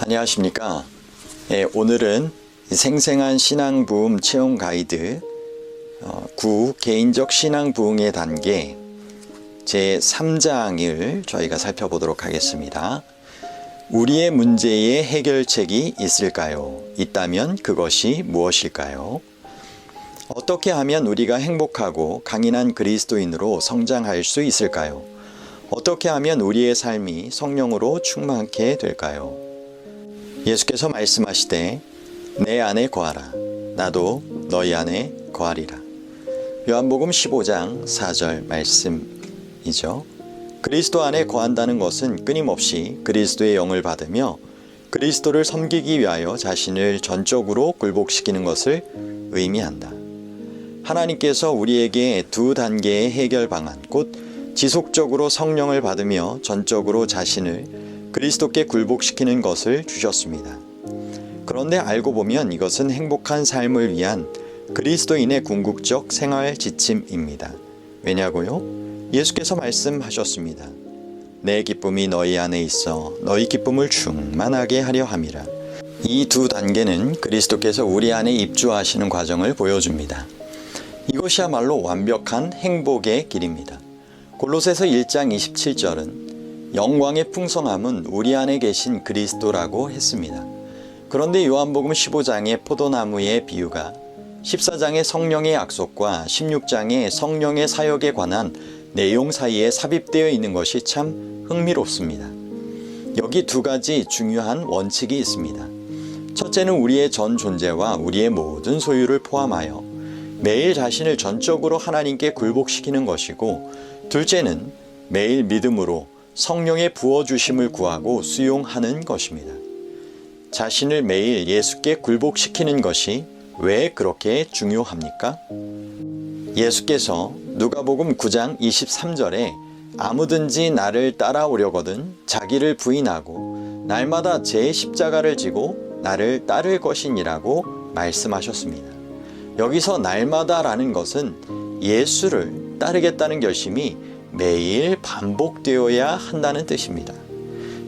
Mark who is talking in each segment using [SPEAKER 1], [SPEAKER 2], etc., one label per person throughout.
[SPEAKER 1] 안녕하십니까. 오늘은 생생한 신앙 부흥 체험 가이드 9 개인적 신앙 부흥의 단계 제 3장을 저희가 살펴보도록 하겠습니다. 우리의 문제의 해결책이 있을까요? 있다면 그것이 무엇일까요? 어떻게 하면 우리가 행복하고 강인한 그리스도인으로 성장할 수 있을까요? 어떻게 하면 우리의 삶이 성령으로 충만케 될까요? 예수께서 말씀하시되 내 안에 거하라. 나도 너희 안에 거하리라. 요한복음 15장 4절 말씀이죠. 그리스도 안에 거한다는 것은 끊임없이 그리스도의 영을 받으며 그리스도를 섬기기 위하여 자신을 전적으로 굴복시키는 것을 의미한다. 하나님께서 우리에게 두 단계의 해결 방안, 곧 지속적으로 성령을 받으며 전적으로 자신을 그리스도께 굴복시키는 것을 주셨습니다. 그런데 알고 보면 이것은 행복한 삶을 위한 그리스도인의 궁극적 생활 지침입니다. 왜냐고요? 예수께서 말씀하셨습니다. 내 기쁨이 너희 안에 있어 너희 기쁨을 충만하게 하려 함이라. 이 두 단계는 그리스도께서 우리 안에 입주하시는 과정을 보여줍니다. 이것이야말로 완벽한 행복의 길입니다. 골로새서 1장 27절은 영광의 풍성함은 우리 안에 계신 그리스도라고 했습니다. 그런데 요한복음 15장의 포도나무의 비유가 14장의 성령의 약속과 16장의 성령의 사역에 관한 내용 사이에 삽입되어 있는 것이 참 흥미롭습니다. 여기 두 가지 중요한 원칙이 있습니다. 첫째는 우리의 전 존재와 우리의 모든 소유를 포함하여 매일 자신을 전적으로 하나님께 굴복시키는 것이고, 둘째는 매일 믿음으로 성령의 부어주심을 구하고 수용하는 것입니다. 자신을 매일 예수께 굴복시키는 것이 왜 그렇게 중요합니까? 예수께서 누가복음 9장 23절에 아무든지 나를 따라오려거든 자기를 부인하고 날마다 제 십자가를 지고 나를 따를 것이니라고 말씀하셨습니다. 여기서 날마다라는 것은 예수를 따르겠다는 결심이 매일 반복되어야 한다는 뜻입니다.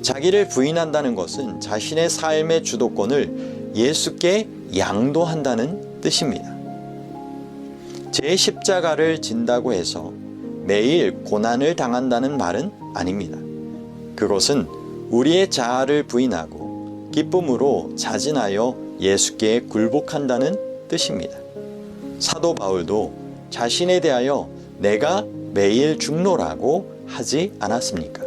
[SPEAKER 1] 자기를 부인한다는 것은 자신의 삶의 주도권을 예수께 양도한다는 뜻입니다. 제 십자가를 진다고 해서 매일 고난을 당한다는 말은 아닙니다. 그것은 우리의 자아를 부인하고 기쁨으로 자진하여 예수께 굴복한다는 뜻입니다. 사도 바울도 자신에 대하여 내가 매일 죽노라고 하지 않았습니까?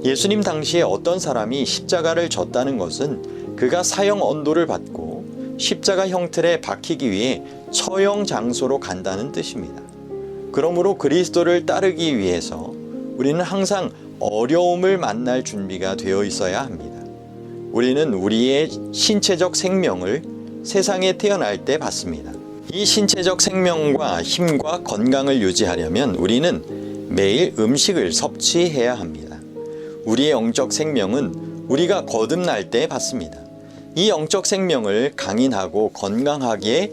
[SPEAKER 1] 예수님 당시에 어떤 사람이 십자가를 졌다는 것은 그가 사형 언도를 받고 십자가 형틀에 박히기 위해 처형 장소로 간다는 뜻입니다. 그러므로 그리스도를 따르기 위해서 우리는 항상 어려움을 만날 준비가 되어 있어야 합니다. 우리는 우리의 신체적 생명을 세상에 태어날 때 받습니다. 이 신체적 생명과 힘과 건강을 유지하려면 우리는 매일 음식을 섭취해야 합니다. 우리의 영적 생명은 우리가 거듭날 때 받습니다. 이 영적 생명을 강인하고 건강하게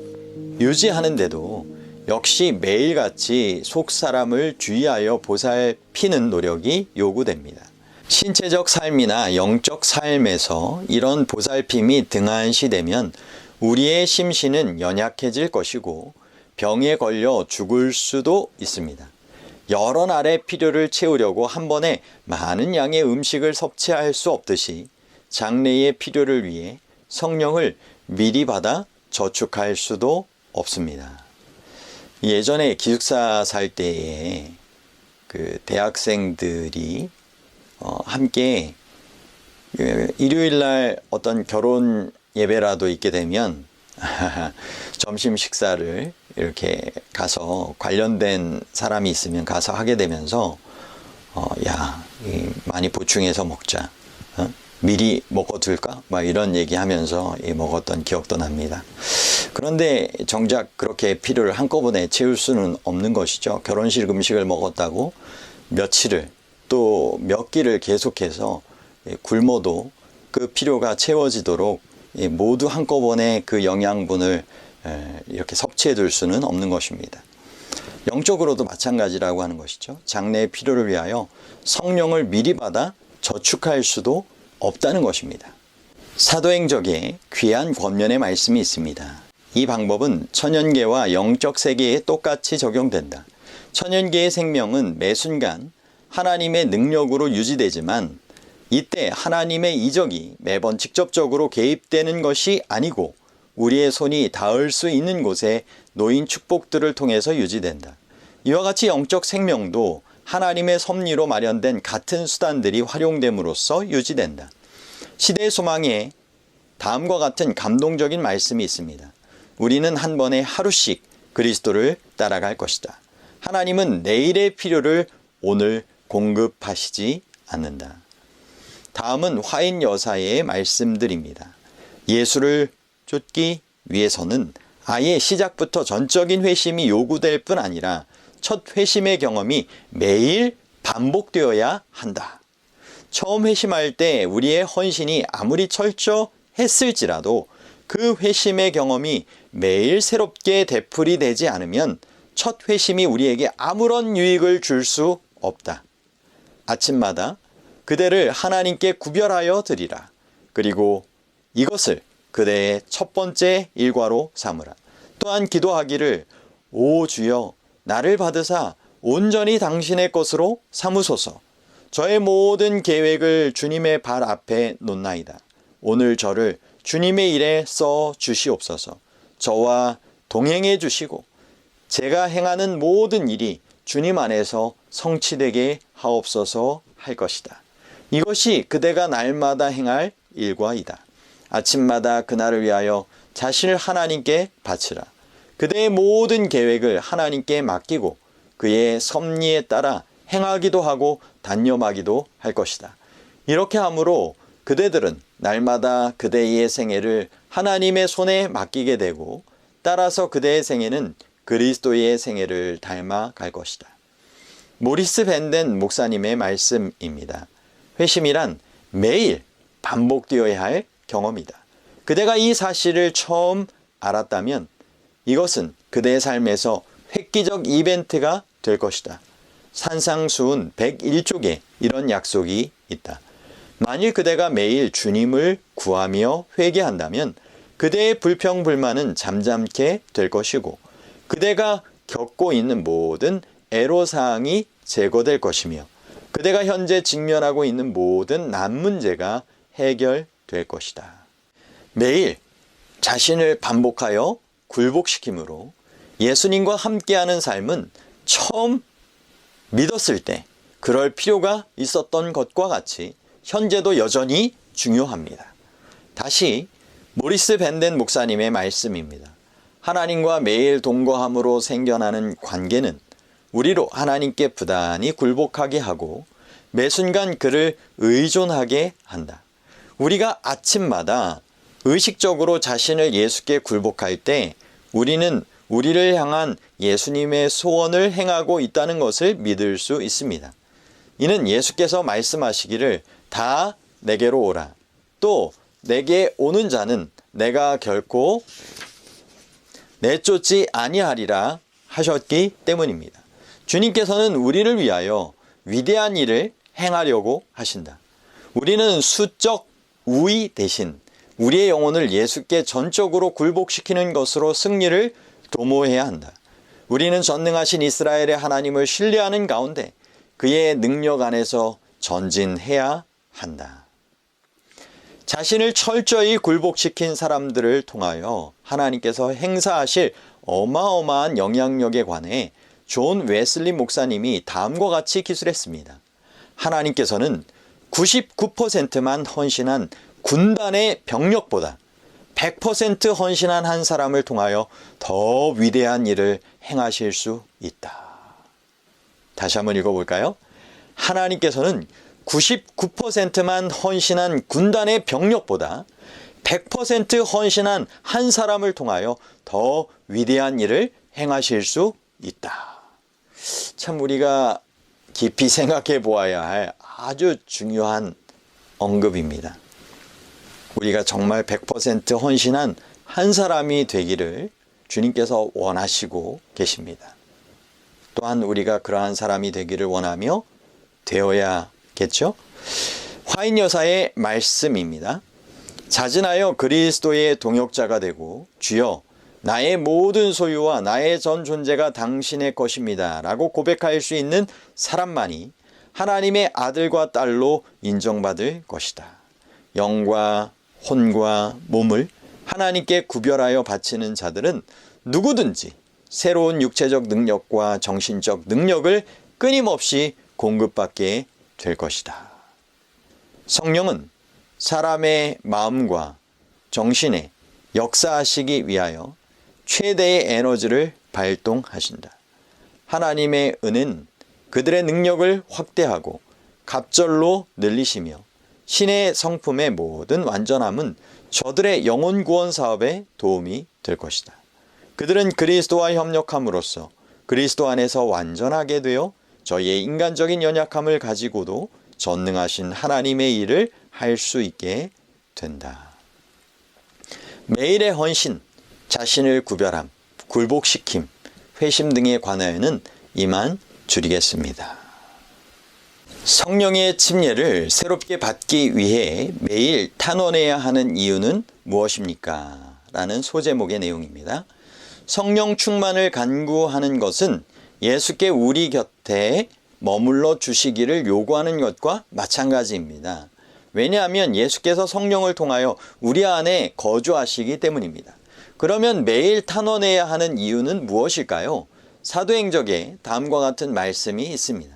[SPEAKER 1] 유지하는데도 역시 매일같이 속사람을 주의하여 보살피는 노력이 요구됩니다. 신체적 삶이나 영적 삶에서 이런 보살핌이 등한시되면 우리의 심신은 연약해질 것이고 병에 걸려 죽을 수도 있습니다. 여러 날의 필요를 채우려고 한 번에 많은 양의 음식을 섭취할 수 없듯이 장래의 필요를 위해 성령을 미리 받아 저축할 수도 없습니다. 예전에 기숙사 살 때에 그 대학생들이 함께 일요일날 어떤 결혼 예배라도 있게 되면 점심 식사를 이렇게 가서 관련된 사람이 있으면 가서 하게 되면서 많이 보충해서 먹자, 미리 먹어둘까? 막 이런 얘기하면서 먹었던 기억도 납니다. 그런데 정작 그렇게 필요를 한꺼번에 채울 수는 없는 것이죠. 결혼식 음식을 먹었다고 며칠을 또 몇 끼를 계속해서 굶어도 그 필요가 채워지도록 모두 한꺼번에 그 영양분을 이렇게 섭취해 둘 수는 없는 것입니다. 영적으로도 마찬가지라고 하는 것이죠. 장래의 필요를 위하여 성령을 미리 받아 저축할 수도 없다는 것입니다. 사도행적에 귀한 권면의 말씀이 있습니다. 이 방법은 천연계와 영적 세계에 똑같이 적용된다. 천연계의 생명은 매 순간 하나님의 능력으로 유지되지만 이때 하나님의 이적이 매번 직접적으로 개입되는 것이 아니고 우리의 손이 닿을 수 있는 곳에 놓인 축복들을 통해서 유지된다. 이와 같이 영적 생명도 하나님의 섭리로 마련된 같은 수단들이 활용됨으로써 유지된다. 시대의 소망에 다음과 같은 감동적인 말씀이 있습니다. 우리는 한 번에 하루씩 그리스도를 따라갈 것이다. 하나님은 내일의 필요를 오늘 공급하시지 않는다. 다음은 화인 여사의 말씀들입니다. 예수를 쫓기 위해서는 아예 시작부터 전적인 회심이 요구될 뿐 아니라 첫 회심의 경험이 매일 반복되어야 한다. 처음 회심할 때 우리의 헌신이 아무리 철저했을지라도 그 회심의 경험이 매일 새롭게 되풀이되지 않으면 첫 회심이 우리에게 아무런 유익을 줄 수 없다. 아침마다 그대를 하나님께 구별하여 드리라. 그리고 이것을 그대의 첫 번째 일과로 삼으라. 또한 기도하기를 오 주여 나를 받으사 온전히 당신의 것으로 삼으소서. 저의 모든 계획을 주님의 발 앞에 놓나이다. 오늘 저를 주님의 일에 써 주시옵소서. 저와 동행해 주시고 제가 행하는 모든 일이 주님 안에서 성취되게 하옵소서 할 것이다. 이것이 그대가 날마다 행할 일과이다. 아침마다 그날을 위하여 자신을 하나님께 바치라. 그대의 모든 계획을 하나님께 맡기고 그의 섭리에 따라 행하기도 하고 단념하기도 할 것이다. 이렇게 함으로 그대들은 날마다 그대의 생애를 하나님의 손에 맡기게 되고 따라서 그대의 생애는 그리스도의 생애를 닮아갈 것이다. 모리스 벤덴 목사님의 말씀입니다. 회심이란 매일 반복되어야 할 경험이다. 그대가 이 사실을 처음 알았다면 이것은 그대의 삶에서 획기적 이벤트가 될 것이다. 산상수훈 101쪽에 이런 약속이 있다. 만일 그대가 매일 주님을 구하며 회개한다면 그대의 불평불만은 잠잠케 될 것이고 그대가 겪고 있는 모든 애로사항이 제거될 것이며 그대가 현재 직면하고 있는 모든 난 문제가 해결될 것이다. 매일 자신을 반복하여 굴복시킴으로 예수님과 함께하는 삶은 처음 믿었을 때 그럴 필요가 있었던 것과 같이 현재도 여전히 중요합니다. 다시 모리스 벤덴 목사님의 말씀입니다. 하나님과 매일 동거함으로 생겨나는 관계는 우리로 하나님께 부단히 굴복하게 하고 매 순간 그를 의존하게 한다. 우리가 아침마다 의식적으로 자신을 예수께 굴복할 때 우리는 우리를 향한 예수님의 소원을 행하고 있다는 것을 믿을 수 있습니다. 이는 예수께서 말씀하시기를 다 내게로 오라. 또 내게 오는 자는 내가 결코 내쫓지 아니하리라 하셨기 때문입니다. 주님께서는 우리를 위하여 위대한 일을 행하려고 하신다. 우리는 수적 우위 대신 우리의 영혼을 예수께 전적으로 굴복시키는 것으로 승리를 도모해야 한다. 우리는 전능하신 이스라엘의 하나님을 신뢰하는 가운데 그의 능력 안에서 전진해야 한다. 자신을 철저히 굴복시킨 사람들을 통하여 하나님께서 행사하실 어마어마한 영향력에 관해 존 웨슬리 목사님이 다음과 같이 기술했습니다. 하나님께서는 99%만 헌신한 군단의 병력보다 100% 헌신한 한 사람을 통하여 더 위대한 일을 행하실 수 있다. 다시 한번 읽어볼까요? 하나님께서는 99%만 헌신한 군단의 병력보다 100% 헌신한 한 사람을 통하여 더 위대한 일을 행하실 수 있다. 참 우리가 깊이 생각해 보아야 할 아주 중요한 언급입니다. 우리가 정말 100% 헌신한 한 사람이 되기를 주님께서 원하시고 계십니다. 또한 우리가 그러한 사람이 되기를 원하며 되어야겠죠? 화인 여사의 말씀입니다. 자진하여 그리스도의 동역자가 되고 주여 나의 모든 소유와 나의 전 존재가 당신의 것입니다 라고 고백할 수 있는 사람만이 하나님의 아들과 딸로 인정받을 것이다. 영과 혼과 몸을 하나님께 구별하여 바치는 자들은 누구든지 새로운 육체적 능력과 정신적 능력을 끊임없이 공급받게 될 것이다. 성령은 사람의 마음과 정신에 역사하시기 위하여 최대의 에너지를 발동하신다. 하나님의 은은 그들의 능력을 확대하고 갑절로 늘리시며 신의 성품의 모든 완전함은 저들의 영혼 구원 사업에 도움이 될 것이다. 그들은 그리스도와 협력함으로써 그리스도 안에서 완전하게 되어 저희의 인간적인 연약함을 가지고도 전능하신 하나님의 일을 할 수 있게 된다. 매일의 헌신, 자신을 구별함, 굴복시킴, 회심 등에 관하여는 이만 줄이겠습니다. 성령의 침례를 새롭게 받기 위해 매일 탄원해야 하는 이유는 무엇입니까? 라는 소제목의 내용입니다. 성령 충만을 간구하는 것은 예수께 우리 곁에 머물러 주시기를 요구하는 것과 마찬가지입니다. 왜냐하면 예수께서 성령을 통하여 우리 안에 거주하시기 때문입니다. 그러면 매일 탄원해야 하는 이유는 무엇일까요? 사도행적에 다음과 같은 말씀이 있습니다.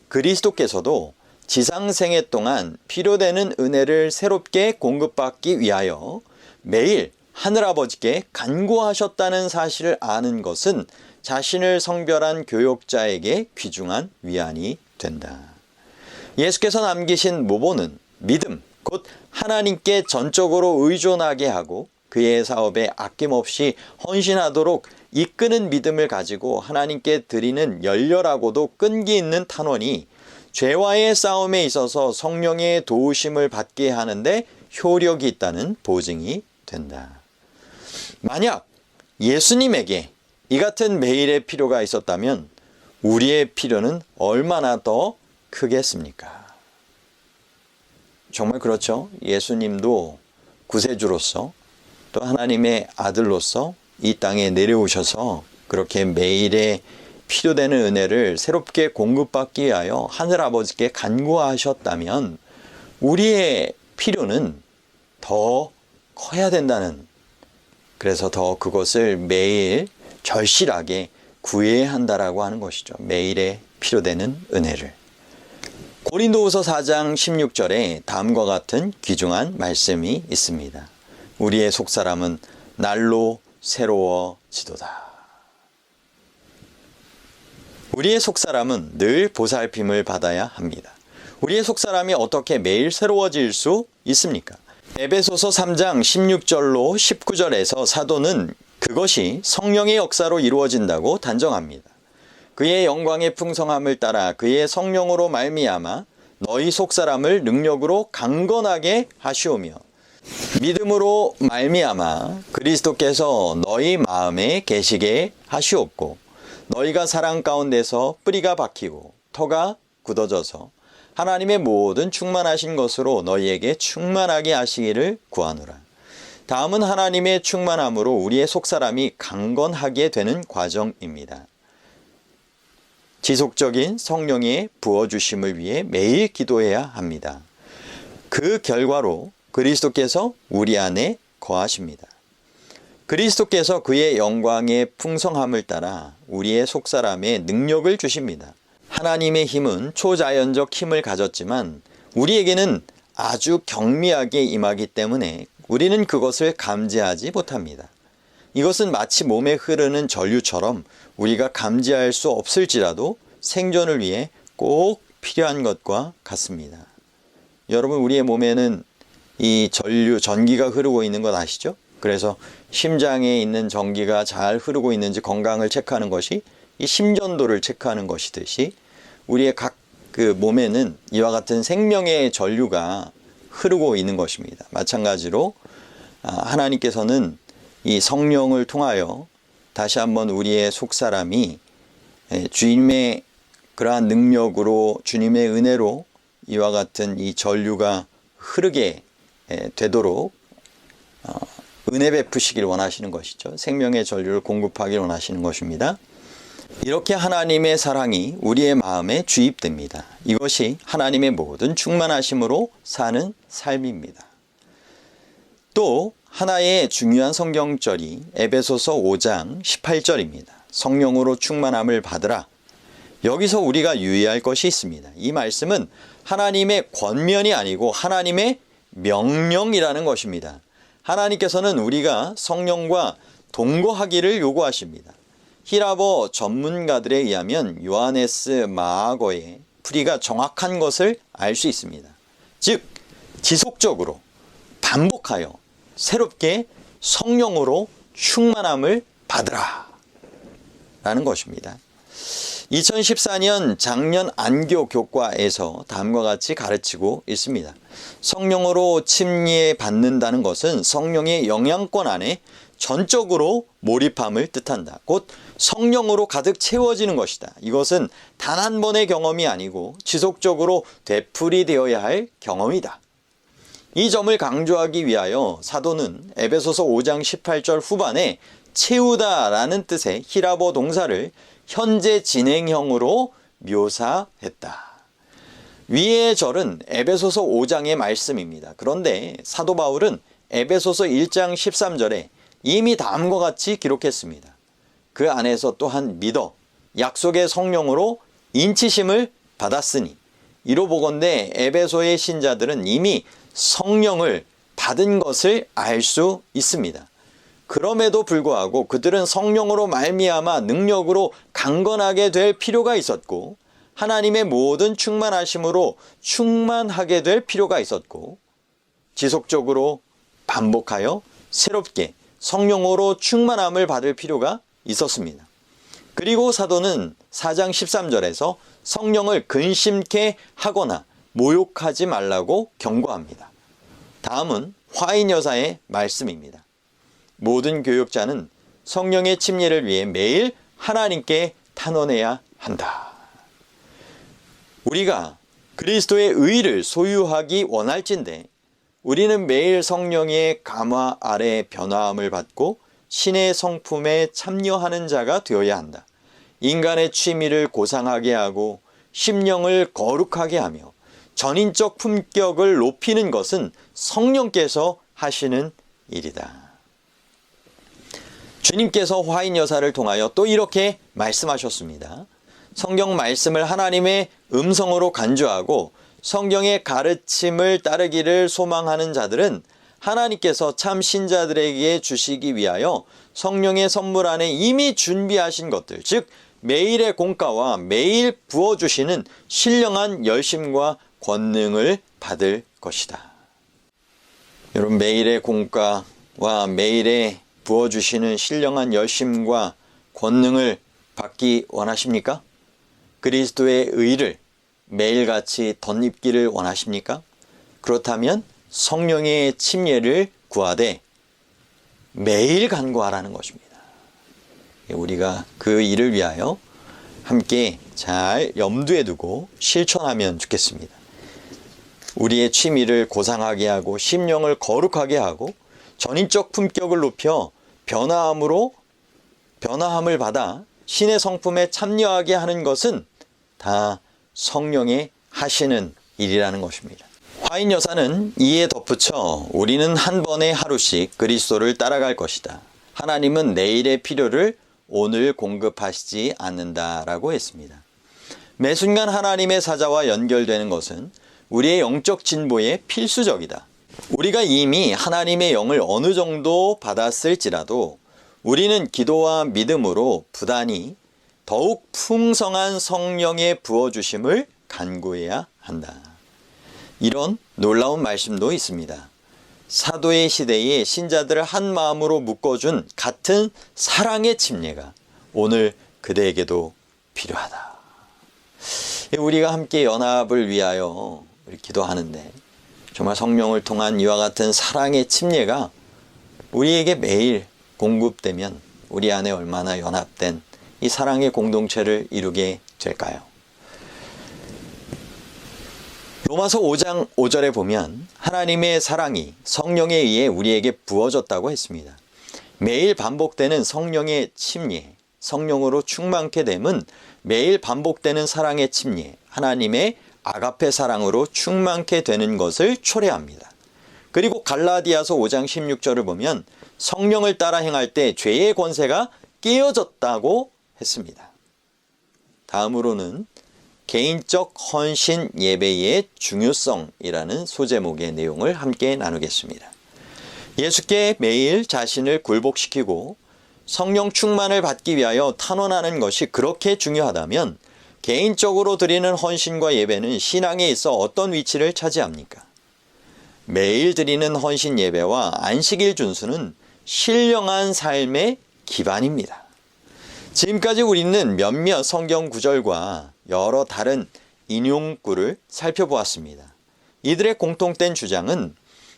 [SPEAKER 1] 그리스도께서도 지상생애 동안 필요되는 은혜를 새롭게 공급받기 위하여 매일 하늘아버지께 간구하셨다는 사실을 아는 것은 자신을 성별한 교역자에게 귀중한 위안이 된다. 예수께서 남기신 모본은 믿음, 곧 하나님께 전적으로 의존하게 하고 그의 사업에 아낌없이 헌신하도록 이끄는 믿음을 가지고 하나님께 드리는 열렬하고도 끈기 있는 탄원이 죄와의 싸움에 있어서 성령의 도우심을 받게 하는데 효력이 있다는 보증이 된다. 만약 예수님에게 이 같은 매일의 필요가 있었다면 우리의 필요는 얼마나 더 크겠습니까? 정말 그렇죠. 예수님도 구세주로서 또 하나님의 아들로서 이 땅에 내려오셔서 그렇게 매일의 필요되는 은혜를 새롭게 공급받기 위하여 하늘아버지께 간구하셨다면 우리의 필요는 더 커야 된다는, 그래서 더 그것을 매일 절실하게 구해야 한다라고 하는 것이죠. 매일의 필요되는 은혜를. 고린도후서 4장 16절에 다음과 같은 귀중한 말씀이 있습니다. 우리의 속사람은 날로 새로워지도다. 우리의 속사람은 늘 보살핌을 받아야 합니다. 우리의 속사람이 어떻게 매일 새로워질 수 있습니까? 에베소서 3장 16절로 19절에서 사도는 그것이 성령의 역사로 이루어진다고 단정합니다. 그의 영광의 풍성함을 따라 그의 성령으로 말미암아 너희 속사람을 능력으로 강건하게 하시오며 믿음으로 말미암아 그리스도께서 너희 마음에 계시게 하시옵고 너희가 사랑 가운데서 뿌리가 박히고 터가 굳어져서 하나님의 모든 충만하신 것으로 너희에게 충만하게 하시기를 구하노라. 다음은 하나님의 충만함으로 우리의 속사람이 강건하게 되는 과정입니다. 지속적인 성령의 부어주심을 위해 매일 기도해야 합니다. 그 결과로 그리스도께서 우리 안에 거하십니다. 그리스도께서 그의 영광의 풍성함을 따라 우리의 속사람에 능력을 주십니다. 하나님의 힘은 초자연적 힘을 가졌지만 우리에게는 아주 경미하게 임하기 때문에 우리는 그것을 감지하지 못합니다. 이것은 마치 몸에 흐르는 전류처럼 우리가 감지할 수 없을지라도 생존을 위해 꼭 필요한 것과 같습니다. 여러분, 우리의 몸에는 이 전기가 흐르고 있는 것 아시죠? 그래서 심장에 있는 전기가 잘 흐르고 있는지 건강을 체크하는 것이 이 심전도를 체크하는 것이듯이 우리의 각 그 몸에는 이와 같은 생명의 전류가 흐르고 있는 것입니다. 마찬가지로 하나님께서는 이 성령을 통하여 다시 한번 우리의 속사람이 주님의 그러한 능력으로 주님의 은혜로 이와 같은 이 전류가 흐르게 되도록 은혜 베푸시길 원하시는 것이죠. 생명의 전류를 공급하길 원하시는 것입니다. 이렇게 하나님의 사랑이 우리의 마음에 주입됩니다. 이것이 하나님의 모든 충만하심으로 사는 삶입니다. 또 하나의 중요한 성경절이 에베소서 5장 18절입니다. 성령으로 충만함을 받으라. 여기서 우리가 유의할 것이 있습니다. 이 말씀은 하나님의 권면이 아니고 하나님의 명령이라는 것입니다. 하나님께서는 우리가 성령과 동거하기를 요구하십니다. 히라버 전문가들에 의하면 요하네스 마아거의 풀이가 정확한 것을 알 수 있습니다. 즉 지속적으로 반복하여 새롭게 성령으로 충만함을 받으라 라는 것입니다. 2014년 작년 안교 교과에서 다음과 같이 가르치고 있습니다. 성령으로 침례받는다는 것은 성령의 영향권 안에 전적으로 몰입함을 뜻한다. 곧 성령으로 가득 채워지는 것이다. 이것은 단 한 번의 경험이 아니고 지속적으로 되풀이되어야 할 경험이다. 이 점을 강조하기 위하여 사도는 에베소서 5장 18절 후반에 채우다라는 뜻의 히라버 동사를 현재 진행형으로 묘사했다. 위의 절은 에베소서 5장의 말씀입니다. 그런데 사도 바울은 에베소서 1장 13절에 이미 다음과 같이 기록했습니다. 그 안에서 또한 믿어 약속의 성령으로 인치심을 받았으니 이로 보건대 에베소의 신자들은 이미 성령을 받은 것을 알 수 있습니다. 그럼에도 불구하고 그들은 성령으로 말미암아 능력으로 강건하게 될 필요가 있었고 하나님의 모든 충만하심으로 충만하게 될 필요가 있었고 지속적으로 반복하여 새롭게 성령으로 충만함을 받을 필요가 있었습니다. 그리고 사도는 4장 13절에서 성령을 근심케 하거나 모욕하지 말라고 경고합니다. 다음은 화인 여사의 말씀입니다. 모든 교육자는 성령의 침례를 위해 매일 하나님께 탄원해야 한다. 우리가 그리스도의 의를 소유하기 원할진대 우리는 매일 성령의 감화 아래 변화함을 받고 신의 성품에 참여하는 자가 되어야 한다. 인간의 취미를 고상하게 하고 심령을 거룩하게 하며 전인적 품격을 높이는 것은 성령께서 하시는 일이다. 주님께서 화인 여사를 통하여 또 이렇게 말씀하셨습니다. 성경 말씀을 하나님의 음성으로 간주하고 성경의 가르침을 따르기를 소망하는 자들은 하나님께서 참 신자들에게 주시기 위하여 성령의 선물 안에 이미 준비하신 것들, 즉 매일의 공과와 매일 부어주시는 신령한 열심과 권능을 받을 것이다. 여러분, 매일의 공과와 매일의 부어주시는 신령한 열심과 권능을 받기 원하십니까? 그리스도의 의를 매일같이 덧입기를 원하십니까? 그렇다면 성령의 침례를 구하되 매일 간구하라는 것입니다. 우리가 그 일을 위하여 함께 잘 염두에 두고 실천하면 좋겠습니다. 우리의 취미를 고상하게 하고 심령을 거룩하게 하고 전인적 품격을 높여 변화함을 받아 신의 성품에 참여하게 하는 것은 다 성령의 하시는 일이라는 것입니다. 화인 여사는 이에 덧붙여 우리는 한 번에 하루씩 그리스도를 따라갈 것이다. 하나님은 내일의 필요를 오늘 공급하시지 않는다라고 했습니다. 매 순간 하나님의 사자와 연결되는 것은 우리의 영적 진보에 필수적이다. 우리가 이미 하나님의 영을 어느 정도 받았을지라도 우리는 기도와 믿음으로 부단히 더욱 풍성한 성령의 부어주심을 간구해야 한다. 이런 놀라운 말씀도 있습니다. 사도의 시대에 신자들을 한 마음으로 묶어준 같은 사랑의 침례가 오늘 그대에게도 필요하다. 우리가 함께 연합을 위하여 기도하는데 정말 성령을 통한 이와 같은 사랑의 침례가 우리에게 매일 공급되면 우리 안에 얼마나 연합된 이 사랑의 공동체를 이루게 될까요? 로마서 5장 5절에 보면 하나님의 사랑이 성령에 의해 우리에게 부어졌다고 했습니다. 매일 반복되는 성령의 침례, 성령으로 충만케 됨은 매일 반복되는 사랑의 침례, 하나님의 아가페 사랑으로 충만케 되는 것을 초래합니다. 그리고 갈라디아서 5장 16절을 보면 성령을 따라 행할 때 죄의 권세가 깨어졌다고 했습니다. 다음으로는 개인적 헌신 예배의 중요성이라는 소제목의 내용을 함께 나누겠습니다. 예수께 매일 자신을 굴복시키고 성령 충만을 받기 위하여 탄원하는 것이 그렇게 중요하다면 개인적으로 드리는 헌신과 예배는 신앙에 있어 어떤 위치를 차지합니까? 매일 드리는 헌신 예배와 안식일 준수는 신령한 삶의 기반입니다. 지금까지 우리는 몇몇 성경 구절과 여러 다른 인용구를 살펴보았습니다. 이들의 공통된 주장은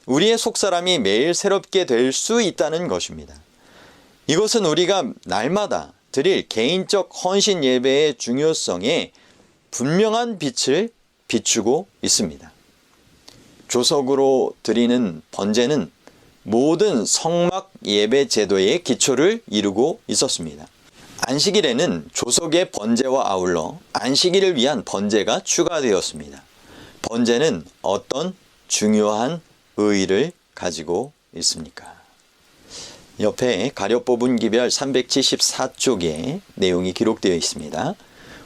[SPEAKER 1] 우리의 속사람이 매일 새롭게 될 수 있다는 것입니다. 이것은 우리가 날마다 드릴 개인적 헌신 예배의 중요성에 분명한 빛을 비추고 있습니다. 조석으로 드리는 번제는 모든 성막 예배 제도의 기초를 이루고 있었습니다. 안식일에는 조석의 번제와 아울러 안식일을 위한 번제가 추가되었습니다. 번제는 어떤 중요한 의의를 가지고 있습니까? 옆에 가려 뽑은 기별 374쪽에 내용이 기록되어 있습니다.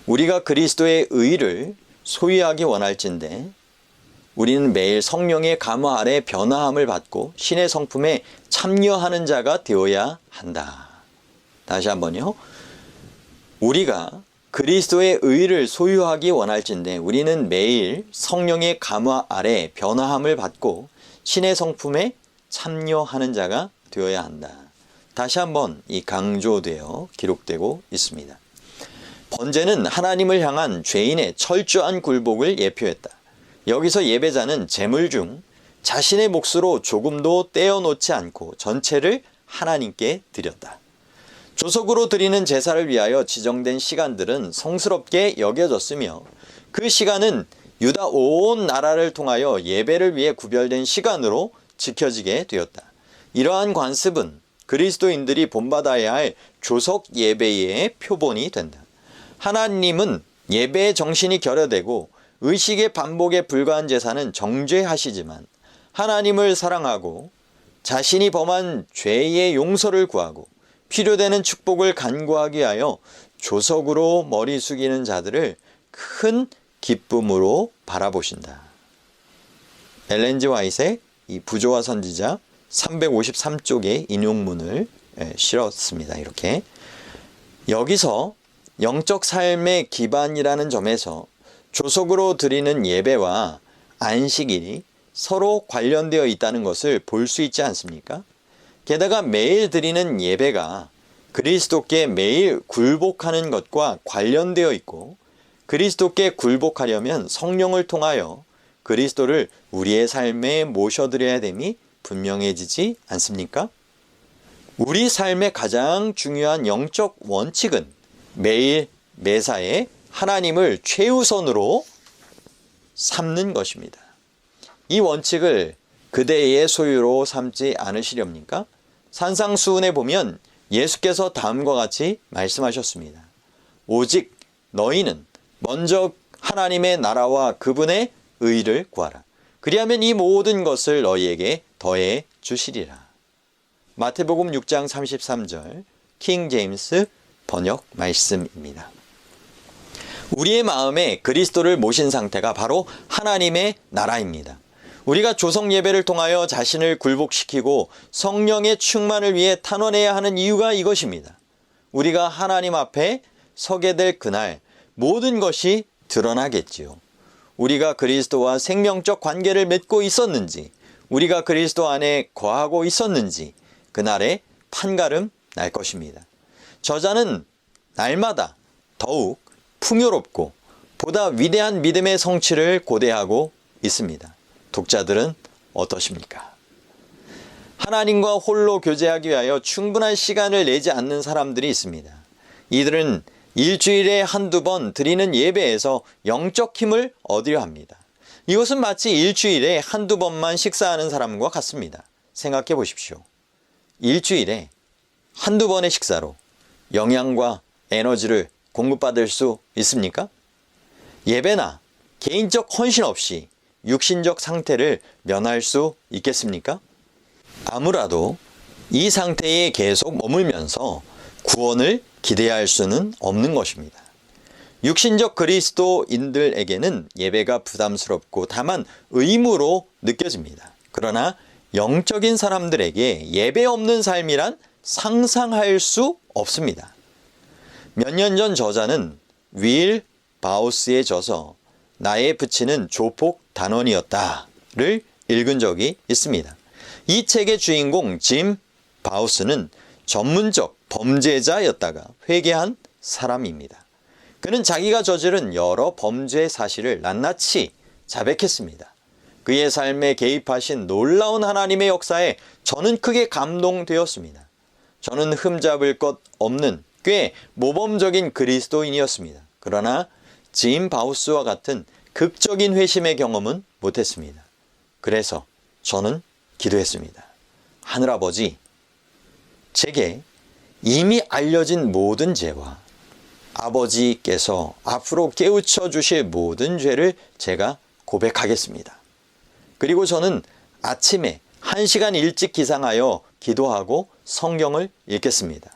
[SPEAKER 1] 우리가 그리스도의 의를 소유하기 원할진대 우리는 매일 성령의 감화 아래 변화함을 받고 신의 성품에 참여하는 자가 되어야 한다. 다시 한번요. 우리가 그리스도의 의를 소유하기 원할진대 우리는 매일 성령의 감화 아래 변화함을 받고 신의 성품에 참여하는 자가 되어야 한다. 다시 한번 이 강조되어 기록되고 있습니다. 번제는 하나님을 향한 죄인의 철저한 굴복을 예표했다. 여기서 예배자는 제물 중 자신의 몫으로 조금도 떼어놓지 않고 전체를 하나님께 드렸다. 조석으로 드리는 제사를 위하여 지정된 시간들은 성스럽게 여겨졌으며 그 시간은 유다 온 나라를 통하여 예배를 위해 구별된 시간으로 지켜지게 되었다. 이러한 관습은 그리스도인들이 본받아야 할 조석 예배의 표본이 된다. 하나님은 예배의 정신이 결여되고 의식의 반복에 불과한 제사는 정죄하시지만 하나님을 사랑하고 자신이 범한 죄의 용서를 구하고 필요되는 축복을 간구하기 위하여 조석으로 머리 숙이는 자들을 큰 기쁨으로 바라보신다. 엘렌 지 화이트의 이 부조화 선지자 353쪽의 인용문을 실었습니다. 이렇게 여기서 영적 삶의 기반이라는 점에서 조석으로 드리는 예배와 안식일이 서로 관련되어 있다는 것을 볼 수 있지 않습니까? 게다가 매일 드리는 예배가 그리스도께 매일 굴복하는 것과 관련되어 있고 그리스도께 굴복하려면 성령을 통하여 그리스도를 우리의 삶에 모셔드려야 됨이 분명해지지 않습니까? 우리 삶의 가장 중요한 영적 원칙은 매일 매사에 하나님을 최우선으로 삼는 것입니다. 이 원칙을 그대의 소유로 삼지 않으시렵니까? 산상수훈에 보면 예수께서 다음과 같이 말씀하셨습니다. 오직 너희는 먼저 하나님의 나라와 그분의 의를 구하라. 그리하면 이 모든 것을 너희에게 더해 주시리라. 마태복음 6장 33절 킹 제임스 번역 말씀입니다. 우리의 마음에 그리스도를 모신 상태가 바로 하나님의 나라입니다. 우리가 조석 예배를 통하여 자신을 굴복시키고 성령의 충만을 위해 탄원해야 하는 이유가 이것입니다. 우리가 하나님 앞에 서게 될 그날 모든 것이 드러나겠지요. 우리가 그리스도와 생명적 관계를 맺고 있었는지, 우리가 그리스도 안에 거하고 있었는지 그날에 판가름 날 것입니다. 저자는 날마다 더욱 풍요롭고 보다 위대한 믿음의 성취를 고대하고 있습니다. 독자들은 어떠십니까? 하나님과 홀로 교제하기 위하여 충분한 시간을 내지 않는 사람들이 있습니다. 이들은 일주일에 한두 번 드리는 예배에서 영적 힘을 얻으려 합니다. 이것은 마치 일주일에 한두 번만 식사하는 사람과 같습니다. 생각해 보십시오. 일주일에 한두 번의 식사로 영양과 에너지를 공급받을 수 있습니까? 예배나 개인적 헌신 없이 육신적 상태를 면할 수 있겠습니까? 아무라도 이 상태에 계속 머물면서 구원을 기대할 수는 없는 것입니다. 육신적 그리스도인들에게는 예배가 부담스럽고 다만 의무로 느껴집니다. 그러나 영적인 사람들에게 예배 없는 삶이란 상상할 수 없습니다. 몇 년 전 저자는 윌 바우스의 저서 나의 부친은 조폭 단원이었다를 읽은 적이 있습니다. 이 책의 주인공 짐 바우스는 전문적 범죄자였다가 회개한 사람입니다. 그는 자기가 저지른 여러 범죄 사실을 낱낱이 자백했습니다. 그의 삶에 개입하신 놀라운 하나님의 역사에 저는 크게 감동되었습니다. 저는 흠잡을 것 없는 꽤 모범적인 그리스도인이었습니다. 그러나 짐 바우스와 같은 극적인 회심의 경험은 못했습니다. 그래서 저는 기도했습니다. 하늘아버지, 제게 이미 알려진 모든 죄와 아버지께서 앞으로 깨우쳐 주실 모든 죄를 제가 고백하겠습니다. 그리고 저는 아침에 1시간 일찍 기상하여 기도하고 성경을 읽겠습니다.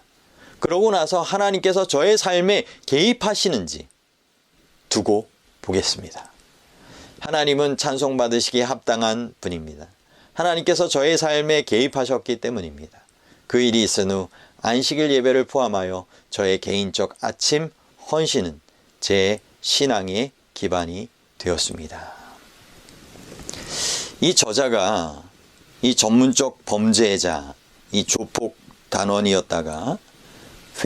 [SPEAKER 1] 그러고 나서 하나님께서 저의 삶에 개입하시는지 두고 보겠습니다. 하나님은 찬송받으시기에 합당한 분입니다. 하나님께서 저의 삶에 개입하셨기 때문입니다. 그 일이 있은 후 안식일 예배를 포함하여 저의 개인적 아침 헌신은 제 신앙의 기반이 되었습니다. 이 저자가 이 전문적 범죄자, 이 조폭 단원이었다가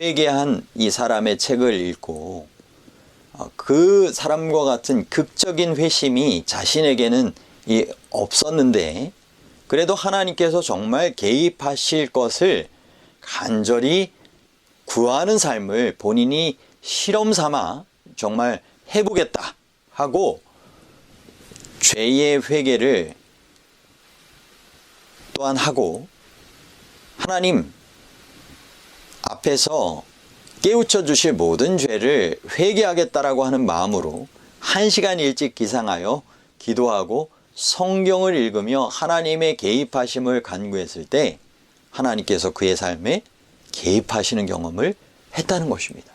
[SPEAKER 1] 회개한 이 사람의 책을 읽고 그 사람과 같은 극적인 회심이 자신에게는 없었는데 그래도 하나님께서 정말 개입하실 것을 간절히 구하는 삶을 본인이 실험 삼아 정말 해보겠다 하고 죄의 회개를 또한 하고 하나님 앞에서 깨우쳐 주실 모든 죄를 회개하겠다라고 하는 마음으로 1시간 일찍 기상하여 기도하고 성경을 읽으며 하나님의 개입하심을 간구했을 때 하나님께서 그의 삶에 개입하시는 경험을 했다는 것입니다.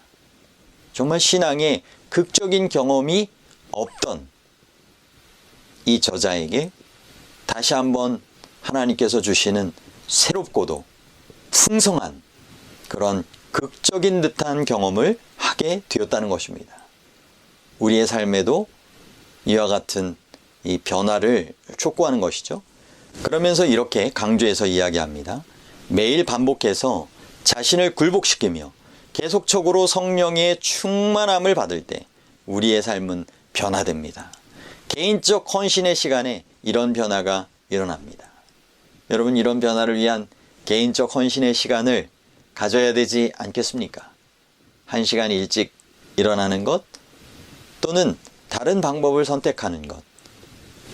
[SPEAKER 1] 정말 신앙에 극적인 경험이 없던 이 저자에게 다시 한번 하나님께서 주시는 새롭고도 풍성한 그런 극적인 듯한 경험을 하게 되었다는 것입니다. 우리의 삶에도 이와 같은 이 변화를 촉구하는 것이죠. 그러면서 이렇게 강조해서 이야기합니다. 매일 반복해서 자신을 굴복시키며 계속적으로 성령의 충만함을 받을 때 우리의 삶은 변화됩니다. 개인적 헌신의 시간에 이런 변화가 일어납니다. 여러분, 이런 변화를 위한 개인적 헌신의 시간을 가져야 되지 않겠습니까? 1시간 일찍 일어나는 것 또는 다른 방법을 선택하는 것,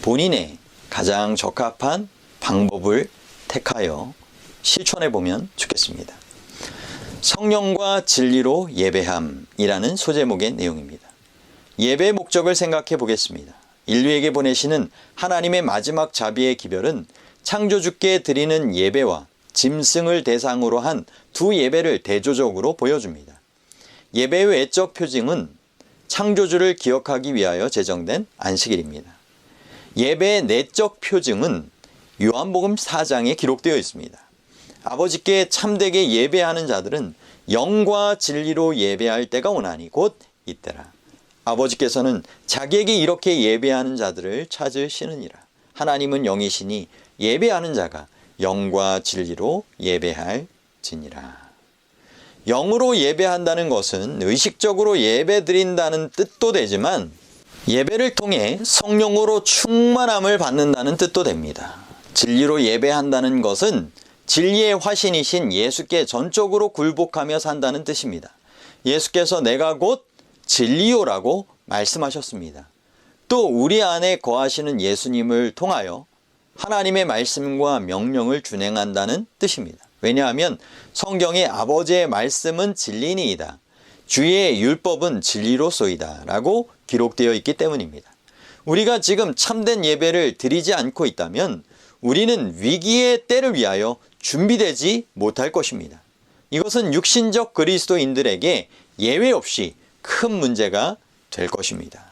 [SPEAKER 1] 본인의 가장 적합한 방법을 택하여 실천해 보면 좋겠습니다. 성령과 진리로 예배함이라는 소제목의 내용입니다. 예배의 목적을 생각해 보겠습니다. 인류에게 보내시는 하나님의 마지막 자비의 기별은 창조주께 드리는 예배와 짐승을 대상으로 한 두 예배를 대조적으로 보여줍니다. 예배의 외적 표징은 창조주를 기억하기 위하여 제정된 안식일입니다. 예배의 내적 표징은 요한복음 4장에 기록되어 있습니다. 아버지께 참되게 예배하는 자들은 영과 진리로 예배할 때가 오나니 곧 이때라. 아버지께서는 자기에게 이렇게 예배하는 자들을 찾으시느니라. 하나님은 영이시니 예배하는 자가 영과 진리로 예배할지니라. 영으로 예배한다는 것은 의식적으로 예배드린다는 뜻도 되지만 예배를 통해 성령으로 충만함을 받는다는 뜻도 됩니다. 진리로 예배한다는 것은 진리의 화신이신 예수께 전적으로 굴복하며 산다는 뜻입니다. 예수께서 내가 곧 진리요라고 말씀하셨습니다. 또 우리 안에 거하시는 예수님을 통하여 하나님의 말씀과 명령을 준행한다는 뜻입니다. 왜냐하면 성경에 아버지의 말씀은 진리니이다, 주의 율법은 진리로소이다 라고 기록되어 있기 때문입니다. 우리가 지금 참된 예배를 드리지 않고 있다면 우리는 위기의 때를 위하여 준비되지 못할 것입니다. 이것은 육신적 그리스도인들에게 예외 없이 큰 문제가 될 것입니다.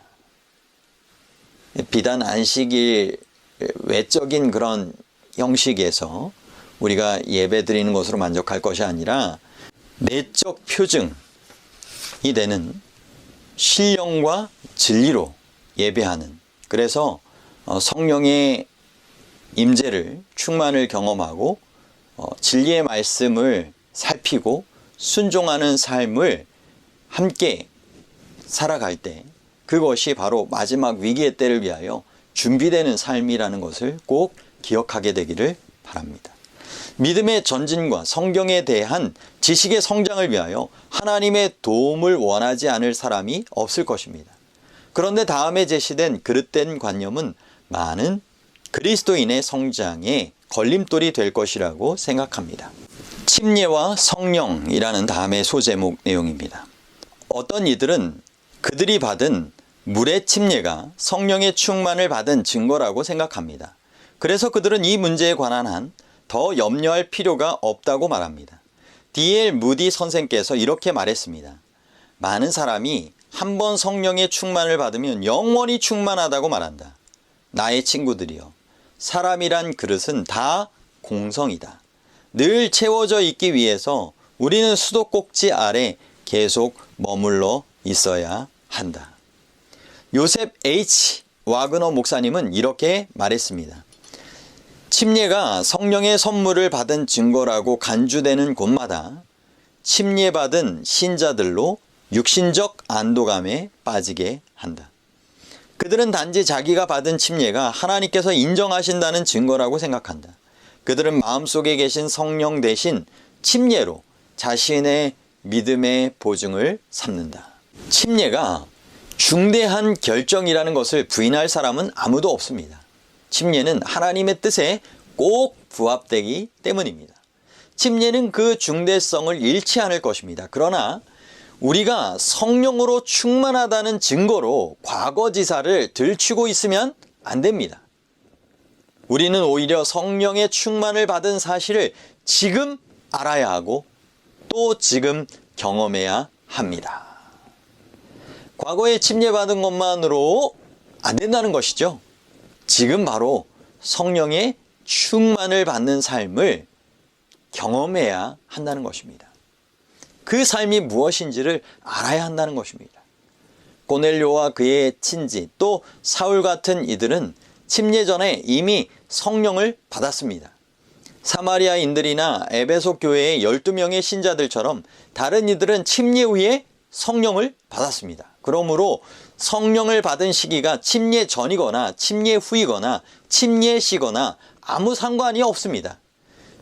[SPEAKER 1] 비단 안식일 외적인 그런 형식에서 우리가 예배 드리는 것으로 만족할 것이 아니라 내적 표징이 되는 신령과 진리로 예배하는, 그래서 성령의 임재를 충만을 경험하고 진리의 말씀을 살피고 순종하는 삶을 함께 살아갈 때 그것이 바로 마지막 위기의 때를 위하여 준비되는 삶이라는 것을 꼭 기억하게 되기를 바랍니다. 믿음의 전진과 성경에 대한 지식의 성장을 위하여 하나님의 도움을 원하지 않을 사람이 없을 것입니다. 그런데 다음에 제시된 그릇된 관념은 많은 그리스도인의 성장에 걸림돌이 될 것이라고 생각합니다. 침례와 성령이라는 다음의 소제목 내용입니다. 어떤 이들은 그들이 받은 물의 침례가 성령의 충만을 받은 증거라고 생각합니다. 그래서 그들은 이 문제에 관한 한 더 염려할 필요가 없다고 말합니다. D.L. 무디 선생께서 이렇게 말했습니다. 많은 사람이 한 번 성령의 충만을 받으면 영원히 충만하다고 말한다. 나의 친구들이여, 사람이란 그릇은 다 공성이다. 늘 채워져 있기 위해서 우리는 수도꼭지 아래 계속 머물러 있어야 한다. 요셉 H. 와그너 목사님은 이렇게 말했습니다. 침례가 성령의 선물을 받은 증거라고 간주되는 곳마다 침례받은 신자들로 육신적 안도감에 빠지게 한다. 그들은 단지 자기가 받은 침례가 하나님께서 인정하신다는 증거라고 생각한다. 그들은 마음속에 계신 성령 대신 침례로 자신의 믿음의 보증을 삼는다. 침례가 중대한 결정이라는 것을 부인할 사람은 아무도 없습니다. 침례는 하나님의 뜻에 꼭 부합되기 때문입니다. 침례는 그 중대성을 잃지 않을 것입니다. 그러나 우리가 성령으로 충만하다는 증거로 과거지사를 들추고 있으면 안 됩니다. 우리는 오히려 성령의 충만을 받은 사실을 지금 알아야 하고 또 지금 경험해야 합니다. 과거에 침례받은 것만으로 안 된다는 것이죠. 지금 바로 성령의 충만을 받는 삶을 경험해야 한다는 것입니다. 그 삶이 무엇인지를 알아야 한다는 것입니다. 고넬료와 그의 친지 또 사울 같은 이들은 침례 전에 이미 성령을 받았습니다. 사마리아인들이나 에베소 교회의 12명의 신자들처럼 다른 이들은 침례 후에 성령을 받았습니다. 그러므로 성령을 받은 시기가 침례 전이거나 침례 후이거나 침례 시거나 아무 상관이 없습니다.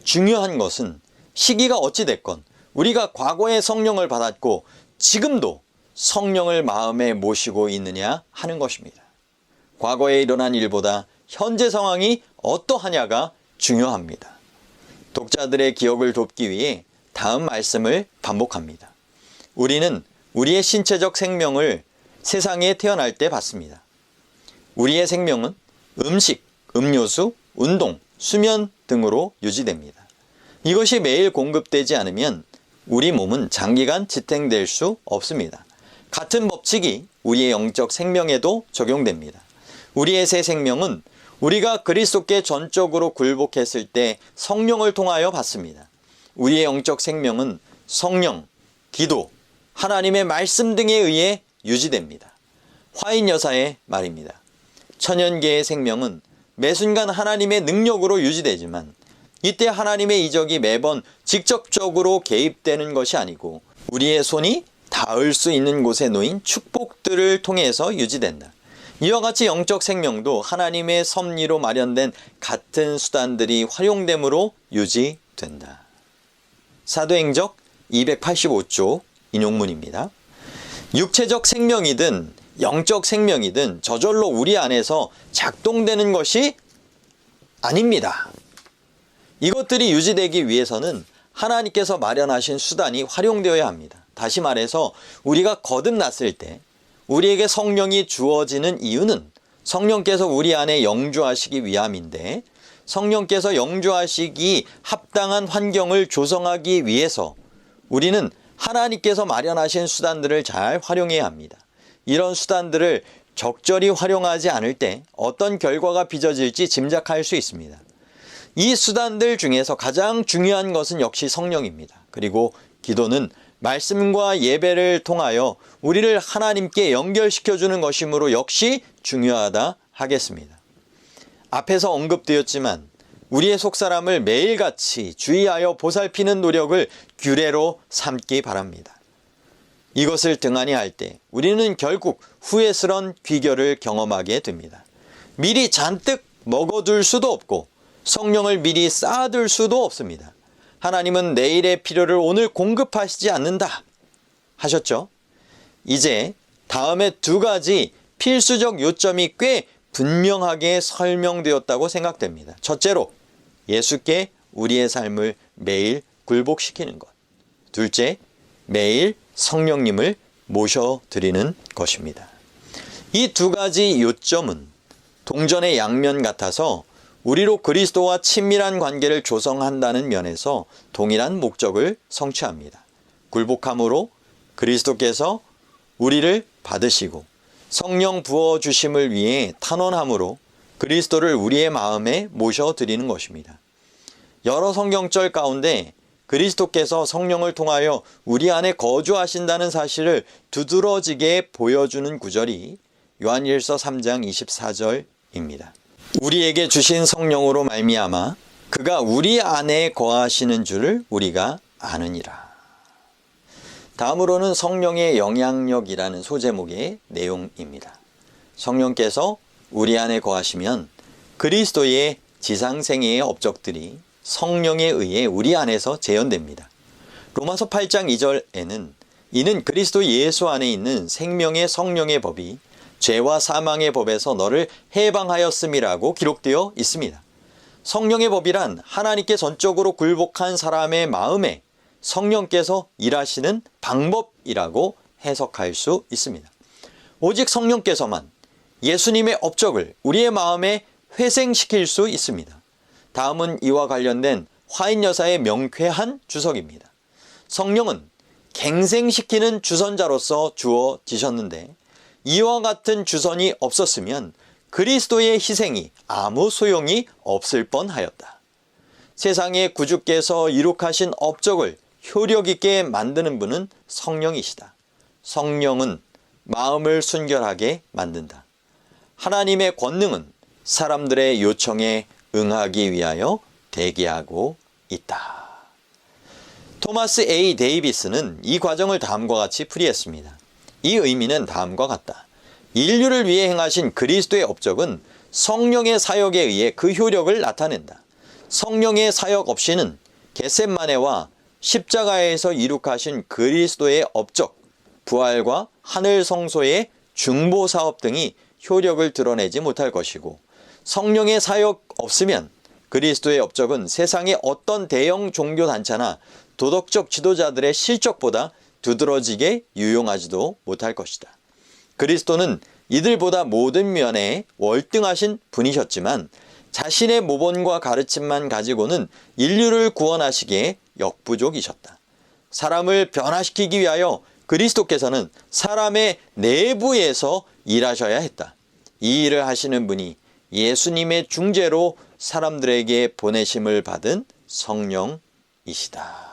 [SPEAKER 1] 중요한 것은 시기가 어찌 됐건 우리가 과거에 성령을 받았고 지금도 성령을 마음에 모시고 있느냐 하는 것입니다. 과거에 일어난 일보다 현재 상황이 어떠하냐가 중요합니다. 독자들의 기억을 돕기 위해 다음 말씀을 반복합니다. 우리는 우리의 신체적 생명을 세상에 태어날 때 받습니다. 우리의 생명은 음식, 음료수, 운동, 수면 등으로 유지됩니다. 이것이 매일 공급되지 않으면 우리 몸은 장기간 지탱될 수 없습니다. 같은 법칙이 우리의 영적 생명에도 적용됩니다. 우리의 새 생명은 우리가 그리스도께 전적으로 굴복했을 때 성령을 통하여 받습니다. 우리의 영적 생명은 성령, 기도, 하나님의 말씀 등에 의해 유지됩니다. 화인 여사의 말입니다. 천연계의 생명은 매 순간 하나님의 능력으로 유지되지만 이때 하나님의 이적이 매번 직접적으로 개입되는 것이 아니고 우리의 손이 닿을 수 있는 곳에 놓인 축복들을 통해서 유지된다. 이와 같이 영적 생명도 하나님의 섭리로 마련된 같은 수단들이 활용됨으로 유지된다. 사도행적 285쪽 인용문입니다. 육체적 생명이든 영적 생명이든 저절로 우리 안에서 작동되는 것이 아닙니다. 이것들이 유지되기 위해서는 하나님께서 마련하신 수단이 활용되어야 합니다. 다시 말해서 우리가 거듭났을 때 우리에게 성령이 주어지는 이유는 성령께서 우리 안에 영주하시기 위함인데, 성령께서 영주하시기 합당한 환경을 조성하기 위해서 우리는 하나님께서 마련하신 수단들을 잘 활용해야 합니다. 이런 수단들을 적절히 활용하지 않을 때 어떤 결과가 빚어질지 짐작할 수 있습니다. 이 수단들 중에서 가장 중요한 것은 역시 성령입니다. 그리고 기도는 말씀과 예배를 통하여 우리를 하나님께 연결시켜주는 것이므로 역시 중요하다 하겠습니다. 앞에서 언급되었지만 우리의 속사람을 매일같이 주의하여 보살피는 노력을 규례로 삼기 바랍니다. 이것을 등한히 할 때 우리는 결국 후회스런 귀결을 경험하게 됩니다. 미리 잔뜩 먹어둘 수도 없고 성령을 미리 쌓아둘 수도 없습니다. 하나님은 내일의 필요를 오늘 공급하시지 않는다 하셨죠? 이제 다음에 두 가지 필수적 요점이 꽤 분명하게 설명되었다고 생각됩니다. 첫째로 예수께 우리의 삶을 매일 굴복시키는 것. 둘째, 매일 성령님을 모셔드리는 것입니다. 이 두 가지 요점은 동전의 양면 같아서 우리로 그리스도와 친밀한 관계를 조성한다는 면에서 동일한 목적을 성취합니다. 굴복함으로 그리스도께서 우리를 받으시고 성령 부어주심을 위해 탄원함으로 그리스도를 우리의 마음에 모셔드리는 것입니다. 여러 성경절 가운데 그리스도께서 성령을 통하여 우리 안에 거주하신다는 사실을 두드러지게 보여주는 구절이 요한일서 3장 24절입니다. 우리에게 주신 성령으로 말미암아 그가 우리 안에 거하시는 줄을 우리가 아느니라. 다음으로는 성령의 영향력이라는 소제목의 내용입니다. 성령께서 우리 안에 거하시면 그리스도의 지상생애의 업적들이 성령에 의해 우리 안에서 재현됩니다. 로마서 8장 2절에는 이는 그리스도 예수 안에 있는 생명의 성령의 법이 죄와 사망의 법에서 너를 해방하였음이라고 기록되어 있습니다. 성령의 법이란 하나님께 전적으로 굴복한 사람의 마음에 성령께서 일하시는 방법이라고 해석할 수 있습니다. 오직 성령께서만 예수님의 업적을 우리의 마음에 회생시킬 수 있습니다. 다음은 이와 관련된 화인 여사의 명쾌한 주석입니다. 성령은 갱생시키는 주선자로서 주어지셨는데 이와 같은 주선이 없었으면 그리스도의 희생이 아무 소용이 없을 뻔하였다. 세상의 구주께서 이룩하신 업적을 효력 있게 만드는 분은 성령이시다. 성령은 마음을 순결하게 만든다. 하나님의 권능은 사람들의 요청에 응하기 위하여 대기하고 있다. 토마스 A. 데이비스는 이 과정을 다음과 같이 풀이했습니다. 이 의미는 다음과 같다. 인류를 위해 행하신 그리스도의 업적은 성령의 사역에 의해 그 효력을 나타낸다. 성령의 사역 없이는 겟셋마네와 십자가에서 이룩하신 그리스도의 업적, 부활과 하늘 성소의 중보 사업 등이 효력을 드러내지 못할 것이고, 성령의 사역 없으면 그리스도의 업적은 세상의 어떤 대형 종교단체나 도덕적 지도자들의 실적보다 두드러지게 유용하지도 못할 것이다. 그리스도는 이들보다 모든 면에 월등하신 분이셨지만 자신의 모본과 가르침만 가지고는 인류를 구원하시기에 역부족이셨다. 사람을 변화시키기 위하여 그리스도께서는 사람의 내부에서 일하셔야 했다. 이 일을 하시는 분이 예수님의 중재로 사람들에게 보내심을 받은 성령이시다.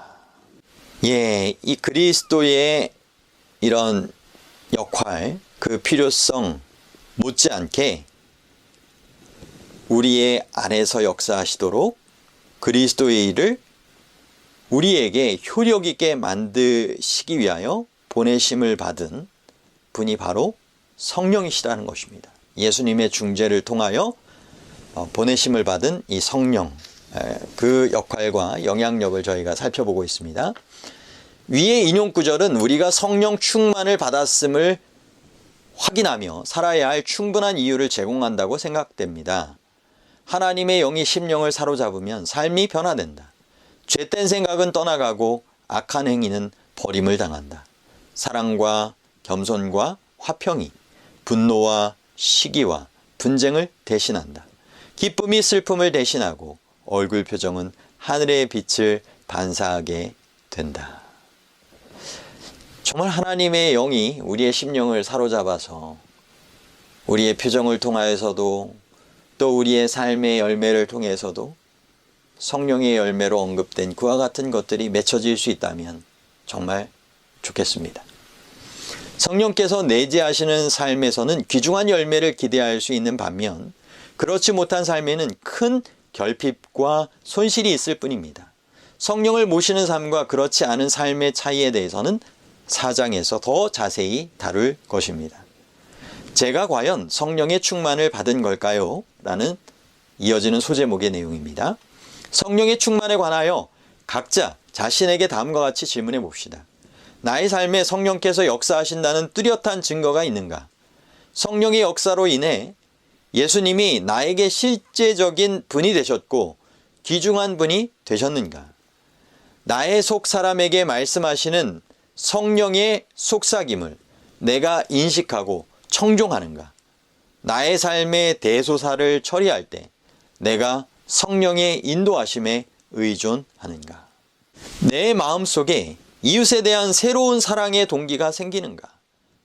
[SPEAKER 1] 이 그리스도의 이런 역할, 그 필요성 못지않게 우리의 안에서 역사하시도록 그리스도의 일을 우리에게 효력 있게 만드시기 위하여 보내심을 받은 분이 바로 성령이시라는 것입니다. 예수님의 중재를 통하여 보내심을 받은 이 성령, 그 역할과 영향력을 저희가 살펴보고 있습니다. 위의 인용 구절은 우리가 성령 충만을 받았음을 확인하며 살아야 할 충분한 이유를 제공한다고 생각됩니다. 하나님의 영이 심령을 사로잡으면 삶이 변화된다. 죄된 생각은 떠나가고 악한 행위는 버림을 당한다. 사랑과 겸손과 화평이 분노와 시기와 분쟁을 대신한다. 기쁨이 슬픔을 대신하고 얼굴 표정은 하늘의 빛을 반사하게 된다. 정말 하나님의 영이 우리의 심령을 사로잡아서 우리의 표정을 통하여서도 또 우리의 삶의 열매를 통해서도 성령의 열매로 언급된 그와 같은 것들이 맺혀질 수 있다면 정말 좋겠습니다. 성령께서 내재하시는 삶에서는 귀중한 열매를 기대할 수 있는 반면 그렇지 못한 삶에는 큰 결핍과 손실이 있을 뿐입니다. 성령을 모시는 삶과 그렇지 않은 삶의 차이에 대해서는 4장에서 더 자세히 다룰 것입니다. 제가 과연 성령의 충만을 받은 걸까요? 라는 이어지는 소제목의 내용입니다. 성령의 충만에 관하여 각자 자신에게 다음과 같이 질문해 봅시다. 나의 삶에 성령께서 역사하신다는 뚜렷한 증거가 있는가? 성령의 역사로 인해 예수님이 나에게 실제적인 분이 되셨고 귀중한 분이 되셨는가? 나의 속 사람에게 말씀하시는 성령의 속삭임을 내가 인식하고 청종하는가? 나의 삶의 대소사를 처리할 때 내가 성령의 인도하심에 의존하는가? 내 마음속에 이웃에 대한 새로운 사랑의 동기가 생기는가?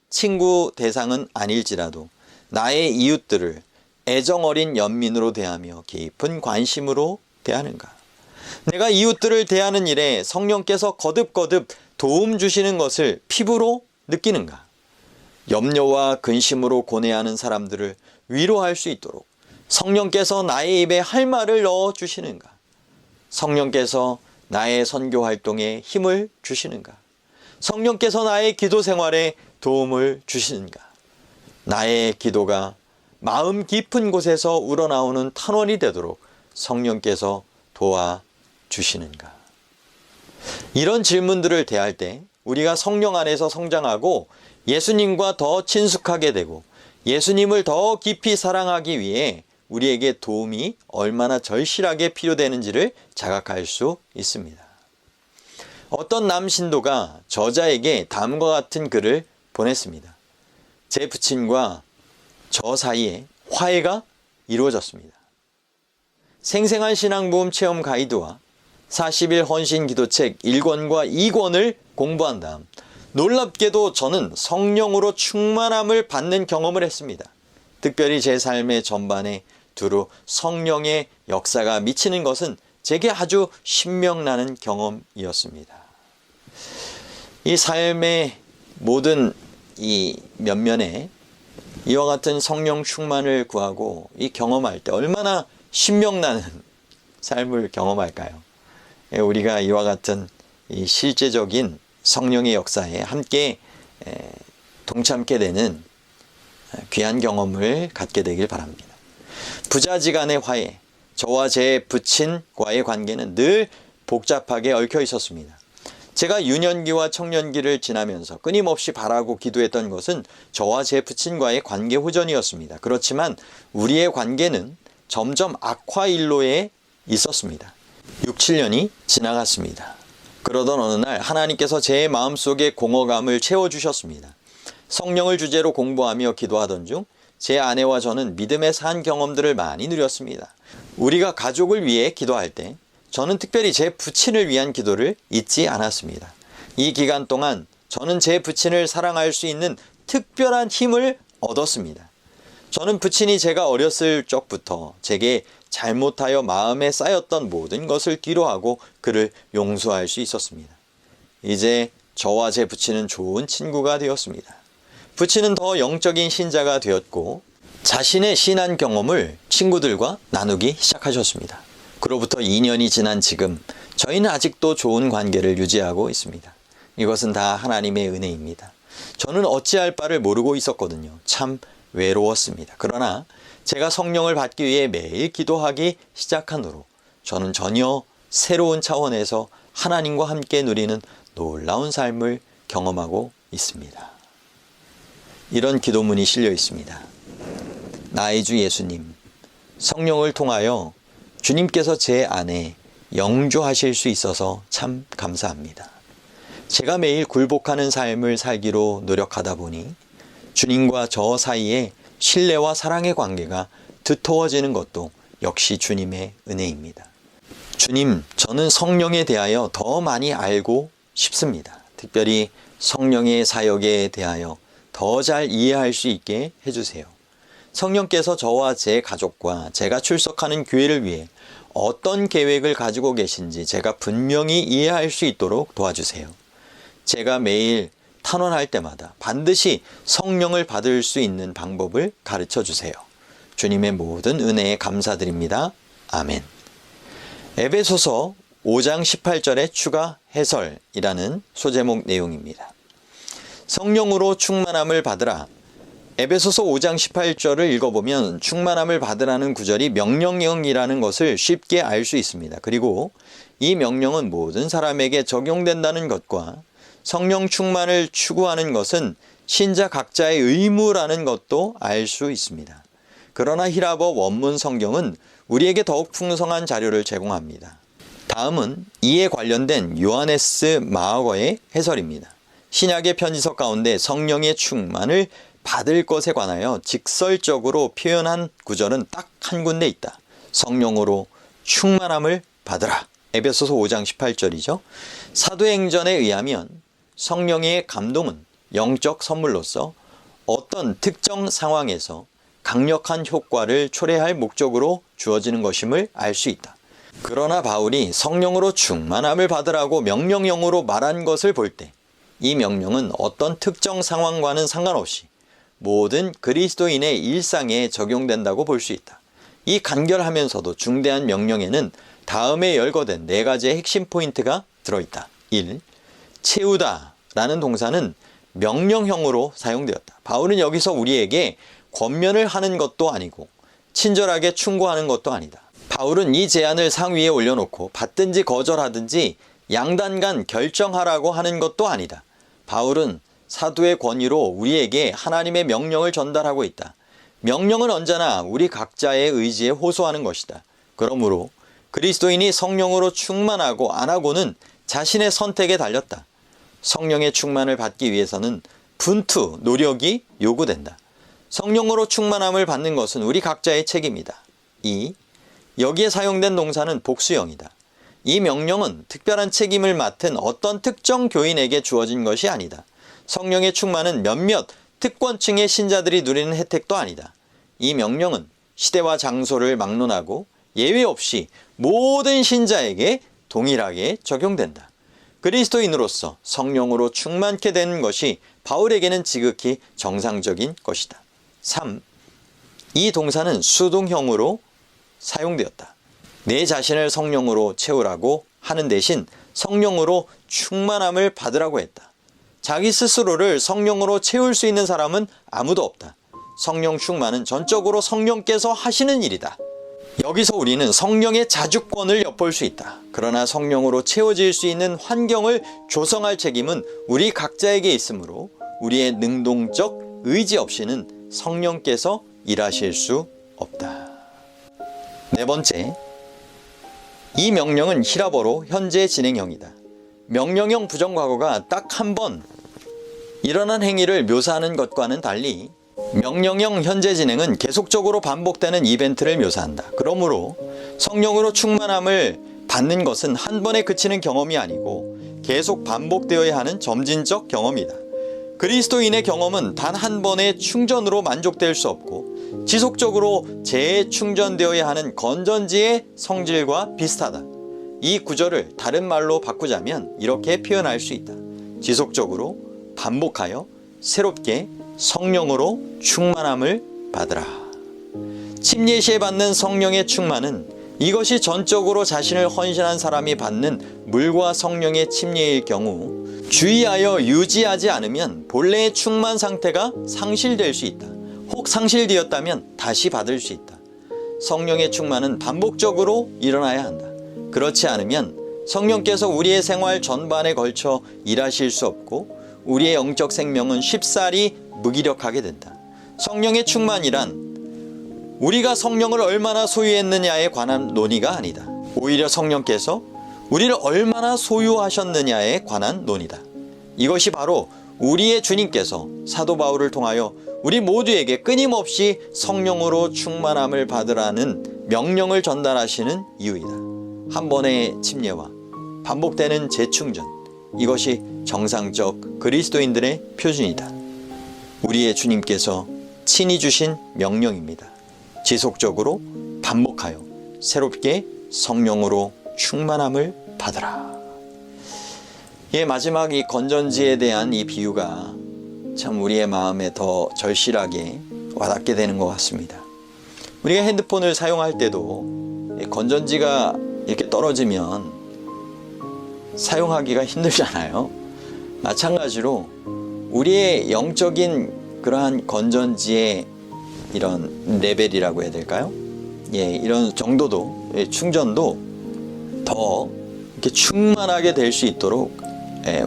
[SPEAKER 1] 친구 대상은 아닐지라도 나의 이웃들을 애정어린 연민으로 대하며 깊은 관심으로 대하는가? 내가 이웃들을 대하는 일에 성령께서 거듭거듭 도움 주시는 것을 피부로 느끼는가? 염려와 근심으로 고뇌하는 사람들을 위로할 수 있도록 성령께서 나의 입에 할 말을 넣어 주시는가? 성령께서 나의 선교 활동에 힘을 주시는가? 성령께서 나의 기도 생활에 도움을 주시는가? 나의 기도가 마음 깊은 곳에서 우러나오는 탄원이 되도록 성령께서 도와주시는가? 이런 질문들을 대할 때 우리가 성령 안에서 성장하고 예수님과 더 친숙하게 되고 예수님을 더 깊이 사랑하기 위해 우리에게 도움이 얼마나 절실하게 필요되는지를 자각할 수 있습니다. 어떤 남 신도가 저자에게 다음과 같은 글을 보냈습니다. 제 부친과 저 사이에 화해가 이루어졌습니다. 생생한 신앙모험 체험 가이드와 40일 헌신 기도책 1권과 2권을 공부한 다음 놀랍게도 저는 성령으로 충만함을 받는 경험을 했습니다. 특별히 제 삶의 전반에 두루 성령의 역사가 미치는 것은 제게 아주 신명나는 경험이었습니다. 이 삶의 모든 이 면면에 이와 같은 성령 충만을 구하고 이 경험할 때 얼마나 신명나는 삶을 경험할까요? 우리가 이와 같은 이 실제적인 성령의 역사에 함께 동참게 되는 귀한 경험을 갖게 되길 바랍니다. 부자지간의 화해, 저와 제 부친과의 관계는 늘 복잡하게 얽혀 있었습니다. 제가 유년기와 청년기를 지나면서 끊임없이 바라고 기도했던 것은 저와 제 부친과의 관계 호전이었습니다. 그렇지만 우리의 관계는 점점 악화 일로에 있었습니다. 6, 7년이 지나갔습니다. 그러던 어느 날 하나님께서 제 마음속에 공허감을 채워주셨습니다. 성령을 주제로 공부하며 기도하던 중 제 아내와 저는 믿음의 산 경험들을 많이 누렸습니다. 우리가 가족을 위해 기도할 때 저는 특별히 제 부친을 위한 기도를 잊지 않았습니다. 이 기간 동안 저는 제 부친을 사랑할 수 있는 특별한 힘을 얻었습니다. 저는 부친이 제가 어렸을 적부터 제게 잘못하여 마음에 쌓였던 모든 것을 뒤로하고 그를 용서할 수 있었습니다. 이제 저와 제 부친은 좋은 친구가 되었습니다. 부친은 더 영적인 신자가 되었고 자신의 신앙 경험을 친구들과 나누기 시작하셨습니다. 그로부터 2년이 지난 지금 저희는 아직도 좋은 관계를 유지하고 있습니다. 이것은 다 하나님의 은혜입니다. 저는 어찌할 바를 모르고 있었거든요. 참 외로웠습니다. 그러나 제가 성령을 받기 위해 매일 기도하기 시작한 후로 저는 전혀 새로운 차원에서 하나님과 함께 누리는 놀라운 삶을 경험하고 있습니다. 이런 기도문이 실려 있습니다. 나의 주 예수님, 성령을 통하여 주님께서 제 안에 영주하실 수 있어서 참 감사합니다. 제가 매일 굴복하는 삶을 살기로 노력하다 보니 주님과 저 사이에 신뢰와 사랑의 관계가 두터워지는 것도 역시 주님의 은혜입니다. 주님, 저는 성령에 대하여 더 많이 알고 싶습니다. 특별히 성령의 사역에 대하여 더 잘 이해할 수 있게 해주세요. 성령께서 저와 제 가족과 제가 출석하는 교회를 위해 어떤 계획을 가지고 계신지 제가 분명히 이해할 수 있도록 도와주세요. 제가 매일 탄원할 때마다 반드시 성령을 받을 수 있는 방법을 가르쳐 주세요. 주님의 모든 은혜에 감사드립니다. 아멘. 에베소서 5장 18절의 추가 해설이라는 소제목 내용입니다. 성령으로 충만함을 받으라. 에베소서 5장 18절을 읽어보면 충만함을 받으라는 구절이 명령형이라는 것을 쉽게 알 수 있습니다. 그리고 이 명령은 모든 사람에게 적용된다는 것과 성령 충만을 추구하는 것은 신자 각자의 의무라는 것도 알 수 있습니다. 그러나 히라버 원문 성경은 우리에게 더욱 풍성한 자료를 제공합니다. 다음은 이에 관련된 요하네스 마어거의 해설입니다. 신약의 편지서 가운데 성령의 충만을 받을 것에 관하여 직설적으로 표현한 구절은 딱 한 군데 있다. 성령으로 충만함을 받으라. 에베소서 5장 18절이죠. 사도행전에 의하면 성령의 감동은 영적 선물로서 어떤 특정 상황에서 강력한 효과를 초래할 목적으로 주어지는 것임을 알 수 있다. 그러나 바울이 성령으로 충만함을 받으라고 명령형으로 말한 것을 볼 때 이 명령은 어떤 특정 상황과는 상관없이 모든 그리스도인의 일상에 적용된다고 볼 수 있다. 이 간결하면서도 중대한 명령에는 다음에 열거된 4가지의 핵심 포인트가 들어있다. 1. 채우다 라는 동사는 명령형으로 사용되었다. 바울은 여기서 우리에게 권면을 하는 것도 아니고 친절하게 충고하는 것도 아니다. 바울은 이 제안을 상위에 올려놓고 받든지 거절하든지 양단간 결정하라고 하는 것도 아니다. 바울은 사도의 권위로 우리에게 하나님의 명령을 전달하고 있다. 명령은 언제나 우리 각자의 의지에 호소하는 것이다. 그러므로 그리스도인이 성령으로 충만하고 안 하고는 자신의 선택에 달렸다. 성령의 충만을 받기 위해서는 분투, 노력이 요구된다. 성령으로 충만함을 받는 것은 우리 각자의 책임이다. 2. 여기에 사용된 동사는 복수형이다. 이 명령은 특별한 책임을 맡은 어떤 특정 교인에게 주어진 것이 아니다. 성령의 충만은 몇몇 특권층의 신자들이 누리는 혜택도 아니다. 이 명령은 시대와 장소를 막론하고 예외 없이 모든 신자에게 동일하게 적용된다. 그리스도인으로서 성령으로 충만케 되는 것이 바울에게는 지극히 정상적인 것이다. 3. 이 동사는 수동형으로 사용되었다. 내 자신을 성령으로 채우라고 하는 대신 성령으로 충만함을 받으라고 했다. 자기 스스로를 성령으로 채울 수 있는 사람은 아무도 없다. 성령 충만은 전적으로 성령께서 하시는 일이다. 여기서 우리는 성령의 자주권을 엿볼 수 있다. 그러나 성령으로 채워질 수 있는 환경을 조성할 책임은 우리 각자에게 있으므로 우리의 능동적 의지 없이는 성령께서 일하실 수 없다. 4번째, 이 명령은 히라버로 현재 진행형이다. 명령형 부정과거가 딱 한 번 일어난 행위를 묘사하는 것과는 달리 명령형 현재 진행은 계속적으로 반복되는 이벤트를 묘사한다. 그러므로 성령으로 충만함을 받는 것은 한 번에 그치는 경험이 아니고 계속 반복되어야 하는 점진적 경험이다. 그리스도인의 경험은 단 한 번의 충전으로 만족될 수 없고 지속적으로 재충전되어야 하는 건전지의 성질과 비슷하다. 이 구절을 다른 말로 바꾸자면 이렇게 표현할 수 있다. 지속적으로 반복하여 새롭게 성령으로 충만함을 받으라. 침례시에 받는 성령의 충만은 이것이 전적으로 자신을 헌신한 사람이 받는 물과 성령의 침례일 경우 주의하여 유지하지 않으면 본래의 충만 상태가 상실될 수 있다. 혹 상실되었다면 다시 받을 수 있다. 성령의 충만은 반복적으로 일어나야 한다. 그렇지 않으면 성령께서 우리의 생활 전반에 걸쳐 일하실 수 없고 우리의 영적 생명은 쉽사리 무기력하게 된다. 성령의 충만이란 우리가 성령을 얼마나 소유했느냐에 관한 논의가 아니다. 오히려 성령께서 우리를 얼마나 소유하셨느냐에 관한 논의다. 이것이 바로 우리의 주님께서 사도 바울을 통하여 우리 모두에게 끊임없이 성령으로 충만함을 받으라는 명령을 전달하시는 이유이다. 한 번의 침례와 반복되는 재충전, 이것이 정상적 그리스도인들의 표준이다. 우리의 주님께서 친히 주신 명령입니다. 지속적으로 반복하여 새롭게 성령으로 충만함을 받으라. 마지막 이 건전지에 대한 이 비유가 참 우리의 마음에 더 절실하게 와닿게 되는 것 같습니다. 우리가 핸드폰을 사용할 때도 건전지가 이렇게 떨어지면 사용하기가 힘들잖아요. 마찬가지로 우리의 영적인 그러한 건전지의 이런 레벨이라고 해야 될까요? 이런 정도도, 충전도 더 이렇게 충만하게 될 수 있도록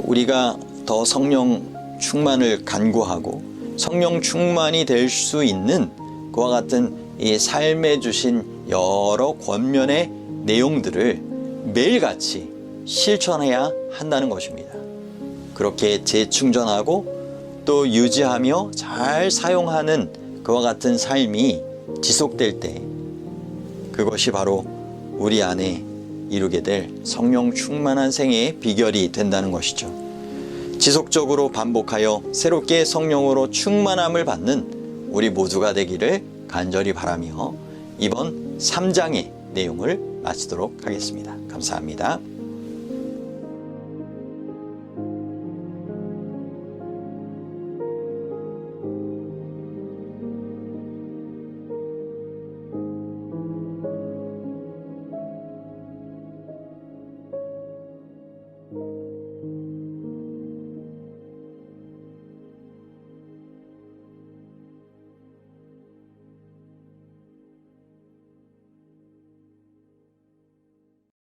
[SPEAKER 1] 우리가 더 성령 충만을 간구하고 성령 충만이 될 수 있는 그와 같은 이 삶에 주신 여러 권면의 내용들을 매일같이 실천해야 한다는 것입니다. 그렇게 재충전하고 또 유지하며 잘 사용하는 그와 같은 삶이 지속될 때 그것이 바로 우리 안에 이루게 될 성령 충만한 생애의 비결이 된다는 것이죠. 지속적으로 반복하여 새롭게 성령으로 충만함을 받는 우리 모두가 되기를 간절히 바라며 이번 3장의 내용을 마치도록 하겠습니다. 감사합니다.